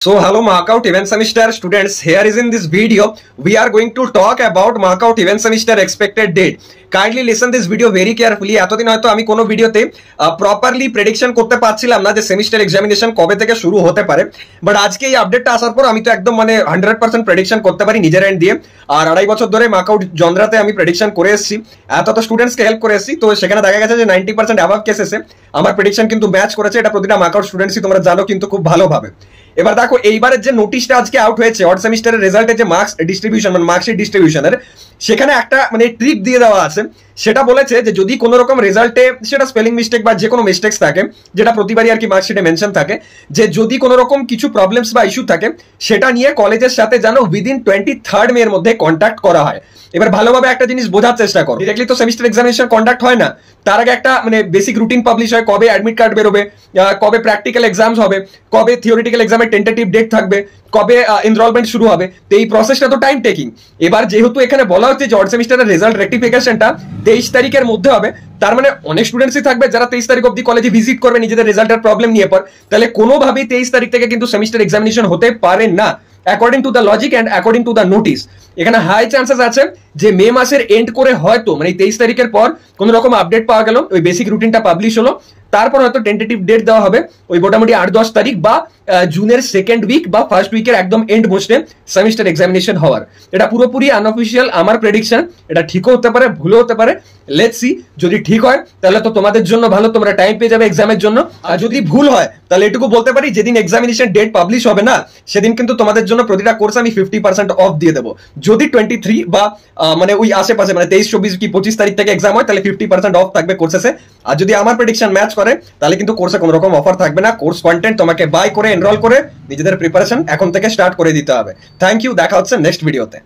So hello Markout event semester students, here is in this video we are going to talk about Markout event semester expected date. Kindly listen this video very carefully. এতদিন হয়তো আমি কোনো ভিডিওতে properly prediction করতে পারছিলাম না যে semester examination কবে থেকে শুরু হতে পারে, বাট আজকে এই আপডেটটা আসার পর আমি তো একদম 100% প্রেডিকশন করতে পারি নিজের এন্ড দিয়ে। আর 2.5 বছর ধরে মার্কআউট জনরাতে আমি প্রেডিকশন করে এসেছি, এত স্টুডেন্টসকে হেল্প করে এসেছি, তো সেখানে দেখা গেছে যে 90% অ্যাবাভ কেসেসে আমার প্রেডিকশন কিন্তু ম্যাচ করেছে। এটা প্রতিটা মার্কআউট স্টুডেন্টসই তোমরা জানো কিন্তু খুব ভালোভাবে। এবার দেখো এইবারের যে নোটিশটা আজকে আউট হয়েছে অড সেমিস্টারের রেজাল্টের যে মার্কস ডিস্ট্রিবিউশন মার্কশিট ডিস্ট্রিবিউশনের, সেখানে একটা ট্রিক দিয়ে দেওয়া আছে। সেটা বলেছে যে যদি কোনো রকম রেজাল্টে সেটা স্পেলিং মিস্টেক বা যে কোনো মিস্টেক্স থাকে, যেটা প্রতিবারই আর কি মার্কশিটে মেনশন থাকে, যে যদি কোনো রকম কিছু প্রবলেমস বা ইস্যু থাকে সেটা নিয়ে কলেজের সাথে যেন উইদিন 23 মে এর মধ্যে কন্ট্যাক্ট করা হয়। এবার ভালোভাবে একটা জিনিস বোঝার চেষ্টা করো, ডিরেক্টলি তো সেমিস্টার এক্সামিনেশন কন্ডাক্ট হয় না, তার আগে একটা বেসিক রুটিন পাবলিশ হয়, কবে অ্যাডমিট কার্ড বেরোবে, কবে প্র্যাকটিক্যাল এক্সামস হবে, কবে থিওরিটিক্যাল এক্সামের টেন্টেটিভ ডেট থাকবে, কবে এনরোলমেন্ট শুরু হবে। তো এই প্রসেসটা তো টাইম টেকিং। এবার যেহেতু এখানে বলা হচ্ছে যে অড সেমিস্টারের রেজাল্ট রেকটিফিকেশনটা 23 তারিখের মধ্যে হবে, তার মানে অনেক স্টুডেন্টসই থাকবে যারা 23 তারিখ অব্দি কলেজে ভিজিট করবে নিজেদের রেজাল্টের প্রবলেম নিয়ে পর, তাহলে কোনোভাবেই 23 তারিখ থেকে কিন্তু সেমিস্টার এক্সামিনেশন হতে পারে না according to the logic and according to the notice. এখানে হাই চান্সেস আছে যে মে মাসের এন্ড করে হয়তো 23 তারিখের পর কোনো রকম আপডেট পাওয়া গেল, ওই বেসিক রুটিনটা পাবলিশ হলো, তারপর হয়তো টেন্টেটিভ ডেট দেওয়া হবে ওই মোটামুটি 8-10 তারিখ বা জুনের সেকেন্ড উইক বা ফার্স্ট উইকের একদম এন্ড মোস্টে সেমিস্টার এক্সামিনেশন হওয়ার। এটা পুরোপুরি আনঅফিসিয়াল আমার প্রেডিকশন, এটা ঠিকও হতে পারে ভুলও হতে পারে। লেটস সি, যদি ঠিক হয় তাহলে তো তোমাদের জন্য ভালো, তোমরা টাইম পেয়ে যাবে এক্সামের জন্য। আর যদি ভুল হয় তাহলে এটুকু বলতে পারি যেদিন এক্সামিনেশন ডেট পাবলিশ হবে না সেদিন কিন্তু তোমাদের জন্য প্রতিটা কোর্স আমি 50% অফ দিয়ে দেবো। যদি 23 বা ওই আশেপাশে 23, 24 কি 25 তারিখ থেকে এক্সাম হয় তাহলে 50% অফ থাকবে কোর্সেসে। আর যদি আমার প্রেডিকশন ম্যাচ করে তাহলে কিন্তু কোর্সে কোনো রকম অফার থাকবে না। কোর্স কন্টেন্ট তোমাকে বাই করে এনরোল করে নিজেদের প্রিপারেশন এখন থেকে স্টার্ট করে দিতে হবে। থ্যাংক ইউ, দেখা হচ্ছে নেক্সট ভিডিওতে।